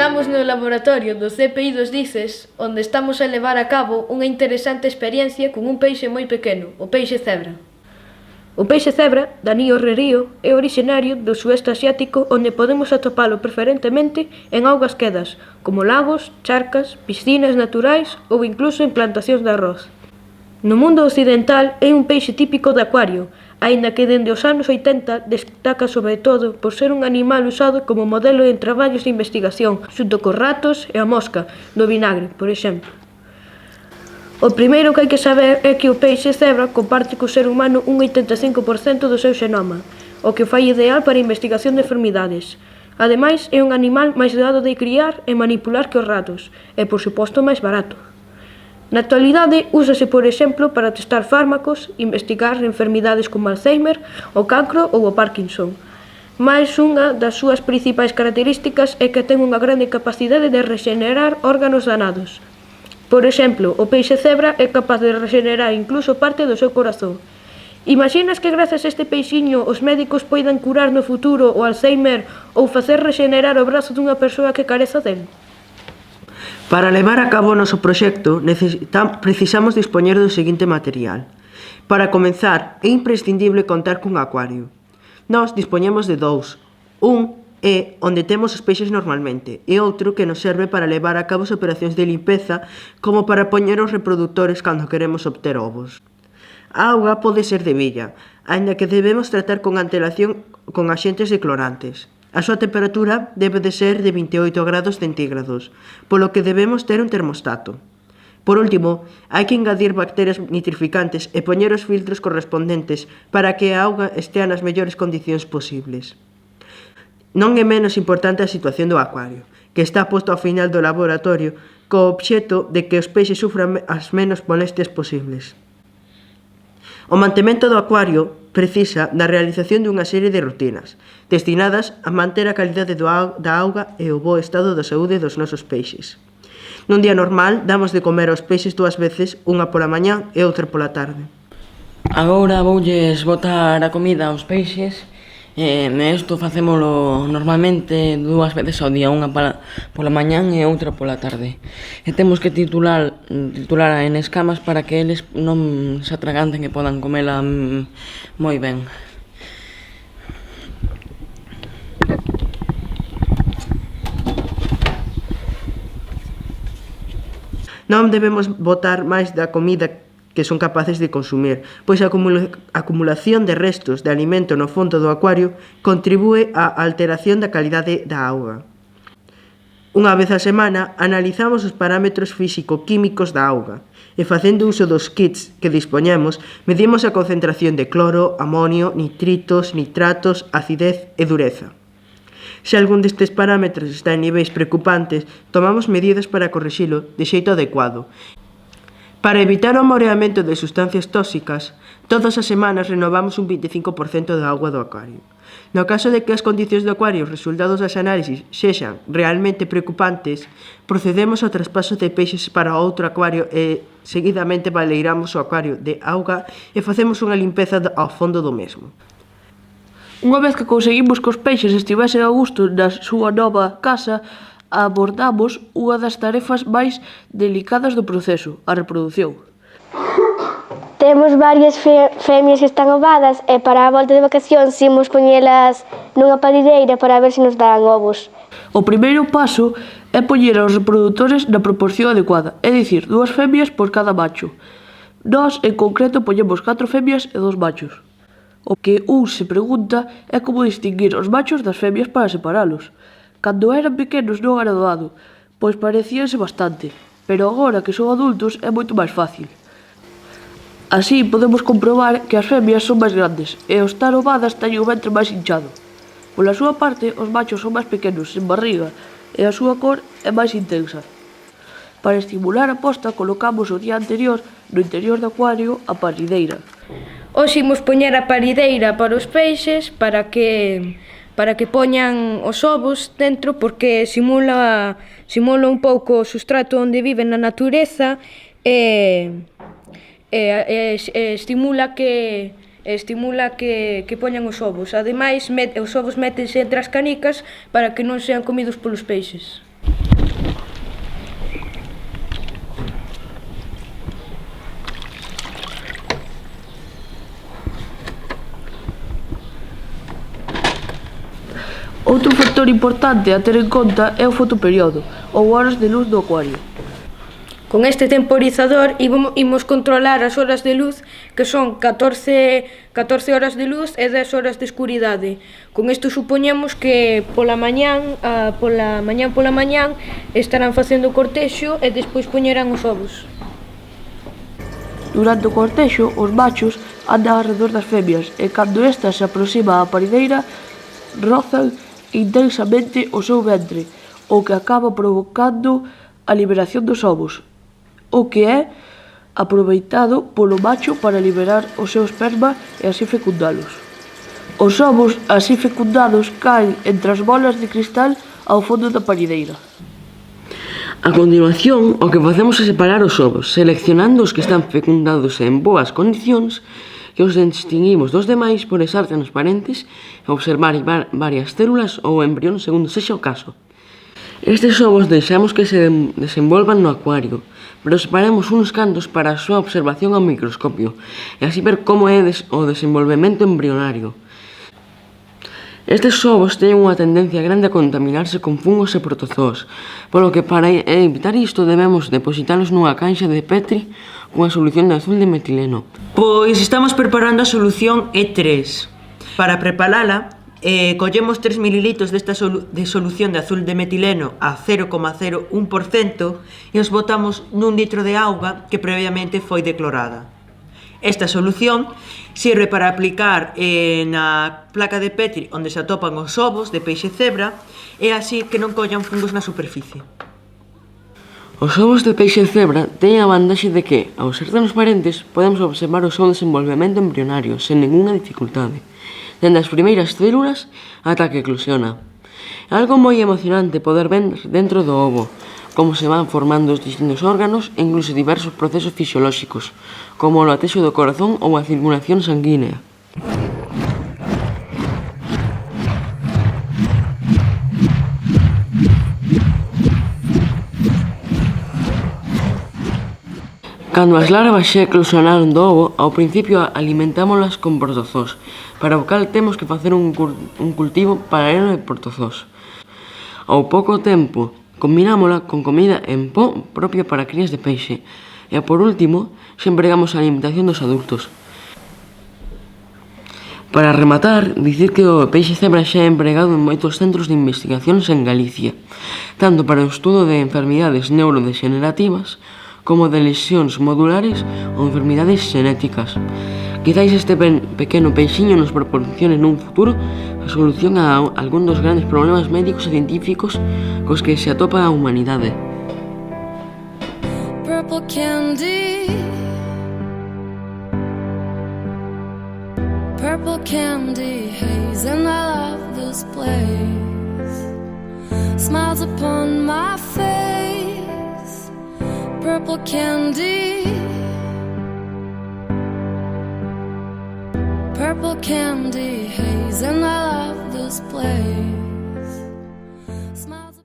Estamos no laboratorio do CPI dos Dices, onde estamos a levar a cabo unha interesante experiencia con un peixe moi pequeno, o peixe cebra. O peixe cebra, Danio rerío, é orixinario do sueste asiático onde podemos atopalo preferentemente en augas quedas, como lagos, charcas, piscinas naturais ou incluso en plantacións de arroz. No mundo occidental é un peixe típico de acuario, aínda que dende os anos 80 destaca sobre todo por ser un animal usado como modelo en traballos de investigación, xunto cos ratos e a mosca do vinagre, por exemplo. O primeiro que hai que saber é que o peixe cebra comparte co ser humano un 85% do seu xenoma, o que o fai ideal para a investigación de enfermidades. Ademais, é un animal máis doado de criar e manipular que os ratos, e por suposto máis barato. Na actualidade, úsase, por exemplo, para testar fármacos, investigar enfermidades como Alzheimer, o cancro ou o Parkinson. Mais unha das súas principais características é que ten unha grande capacidade de rexenerar órganos danados. Por exemplo, o peixe cebra é capaz de rexenerar incluso parte do seu corazón. Imaxinas que grazas a este peixiño os médicos poidan curar no futuro o Alzheimer ou facer rexenerar o brazo dunha persoa que careza del? Para levar a cabo o noso proxecto precisamos dispoñer do seguinte material. Para comenzar, é imprescindible contar cun acuario. Nós dispoñemos de dous. Un é onde temos os peixes normalmente e outro que nos serve para levar a cabo as operacións de limpeza como para poñer os reproductores cando queremos obter ovos. A auga pode ser de billa, aínda que debemos tratar con antelación con axentes declorantes. A súa temperatura debe de ser de 28 grados centígrados, polo que debemos ter un termostato. Por último, hai que engadir bacterias nitrificantes e poñer os filtros correspondentes para que a auga estea nas mellores condicións posibles. Non é menos importante a situación do acuario, que está posto ao final do laboratorio co obxecto de que os peixes sufran as menos molestias posibles. O mantemento do acuario precisa da realización dunha serie de rutinas destinadas a manter a calidade da auga e o bo estado da saúde dos nosos peixes. Nun día normal, damos de comer aos peixes 2 veces, unha pola mañá e outra pola tarde. Agora voulles botar a comida aos peixes. Isto facémolo normalmente 2 veces ao día, unha pola mañán e outra pola tarde. E temos que titular en escamas para que eles non se atraganten e podan comela moi ben. Non debemos botar máis da comida que son capaces de consumir, pois a acumulación de restos de alimento no fondo do acuario contribúe á alteración da calidade da auga. Unha vez a semana, analizamos os parámetros físico-químicos da auga e, facendo uso dos kits que dispoñemos, medimos a concentración de cloro, amonio, nitritos, nitratos, acidez e dureza. Se algún destes parámetros está en niveis preocupantes, tomamos medidas para corrixilo de xeito adecuado. Para evitar o amoreamento de sustancias tóxicas, todas as semanas renovamos un 25% da auga do acuario. No caso de que as condicións do acuario e os resultados das análisis sexan realmente preocupantes, procedemos ao traspaso de peixes para outro acuario e seguidamente baleiramos o acuario de auga e facemos unha limpeza ao fondo do mesmo. Unha vez que conseguimos que os peixes estivesen a gusto na súa nova casa, abordamos unha das tarefas máis delicadas do proceso, a reproducción. Temos varias femias que están ovadas e para a volta de vacacións imos poñelas nunha parideira para ver se nos dan ovos. O primeiro paso é poñer aos reprodutores na proporción adecuada, é dicir, 2 femias por cada macho. Nós, en concreto, poñemos 4 femias e 2 machos. O que un se pregunta é como distinguir os machos das femias para separalos. Cando eran pequenos non era doado, pois parecíanse bastante, pero agora que son adultos é moito máis fácil. Así podemos comprobar que as femias son máis grandes e ao estar ovadas teñen o ventre máis hinchado. Pola súa parte, os machos son máis pequenos, sen barriga, e a súa cor é máis intensa. Para estimular a posta colocamos o día anterior no interior do acuario a parideira. Hoxe imos poñer a parideira para os peixes para que poñan os ovos dentro porque simula un pouco o sustrato onde viven na natureza e estimula que poñan os ovos. Ademais, os ovos métense entre as canicas para que non sean comidos polos peixes. Outro factor importante a ter en conta é o fotoperíodo, ou horas de luz do acuario. Con este temporizador imos controlar as horas de luz, que son 14 horas de luz e 10 horas de escuridade. Con isto supoñemos que pola mañán estarán facendo o cortexo e despois poñerán os ovos. Durante o cortexo, os machos andan alrededor das femias e cando esta se aproxima á parideira, rozan intensamente o seu ventre, o que acaba provocando a liberación dos ovos, o que é aproveitado polo macho para liberar o seu esperma e así fecundalos. Os ovos así fecundados caen entre as bolas de cristal ao fondo da parideira. A continuación, o que facemos é separar os ovos, seleccionando os que están fecundados en boas condicións, que os distinguimos dos demais por estar transparentes e observar varias células ou embrións segundo sexa o caso. Estes ovos deixamos que se desenvolvan no acuario, pero separamos uns cantos para a súa observación ao microscopio e así ver como é o desenvolvemento embrionario. Estes ovos teñen unha tendencia grande a contaminarse con fungos e protozoos, polo que para evitar isto debemos depositalos nunha caixa de Petri cunha solución de azul de metileno. Pois estamos preparando a solución E3. Para preparala, collemos 3 ml desta de solución de azul de metileno a 0,01% e os botamos nun litro de auga que previamente foi declorada. Esta solución sirve para aplicar na placa de Petri onde se atopan os ovos de peixe cebra e así que non collan fungos na superficie. Os ovos de peixe cebra teñen a vantaxe de que, ao ser transparentes, podemos observar o seu desenvolvemento embrionario sen ninguna dificultade, dende as primeiras células ata que eclosiona. É algo moi emocionante poder ver dentro do ovo como se van formando os distintos órganos e incluso diversos procesos fisiolóxicos, como o latexo do corazón ou a circulación sanguínea. Cando as larvas xa eclosionaron do ovo, ao principio alimentámolas con protozoos, para o cal temos que facer un cultivo paralelo de protozoos. Ao pouco tempo, combinámola con comida en pó propia para crías de peixe e, por último, xa empregamos a alimentación dos adultos. Para rematar, dicir que o peixe cebra xa é empregado en moitos centros de investigacións en Galicia, tanto para o estudo de enfermidades neurodegenerativas como de lesións modulares ou enfermidades xenéticas. Quizáis este pequeno peixiño nos proporcione nun futuro a solución a algún dos grandes problemas médicos e científicos cos que se atopa a humanidade. Purple candy, purple candy haze, and I love this place. Smiles upon my face, purple candy, purple candy haze, and I love this place.